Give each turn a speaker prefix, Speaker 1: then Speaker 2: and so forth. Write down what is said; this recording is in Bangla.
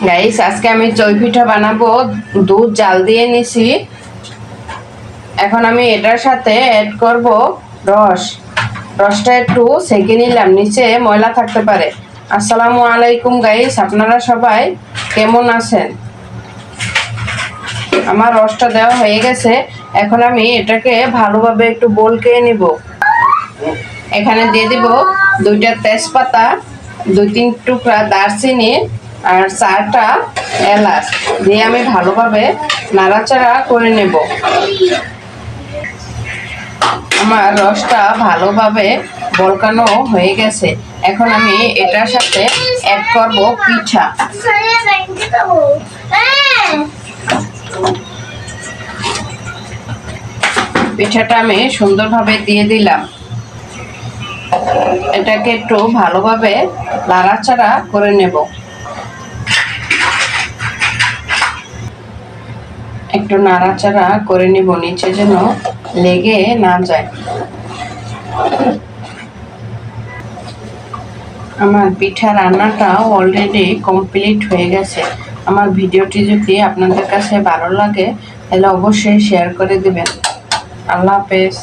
Speaker 1: গাইস আজকে আমি চই পিঠা বানাবো। দুধ জাল দিয়ে নিছি। এখন আমি এটার সাথে অ্যাড করব রস। রসটা একটু সেকে নিলাম, নিচে ময়লা থাকতে পারে। আসসালামু আলাইকুম গাইস, আপনারা সবাই কেমন আছেন? আমার রসটা দেওয়া হয়ে গেছে। এখন আমি এটাকে ভালোভাবে একটু বলকে নিব। এখানে দিয়ে দিব 2টা তেজপাতা, 2-3 টুকরা দারচিনি আর 4টা এলাচ দিয়ে আমি ভালোভাবে নাড়াচাড়া করে নেব। আমার রসটা ভালোভাবে বলকানো হয়ে গেছে। এখন আমি এটার সাথে অ্যাড করব পিঠা। পিঠাটা আমি সুন্দরভাবে দিয়ে দিলাম। এটাকে একটু ভালোভাবে নাড়াচাড়া করে নেব। একটু নাড়াচাড়া করে নেব, নিচে যেন লেগে না যায়। আমার পিঠা রান্নাটা অলরেডি কমপ্লিট হয়ে গেছে। আমার ভিডিওটি যদি আপনাদের কাছে ভালো লাগে তাহলে অবশ্যই শেয়ার করে দিবেন। আল্লাহ হাফেজ।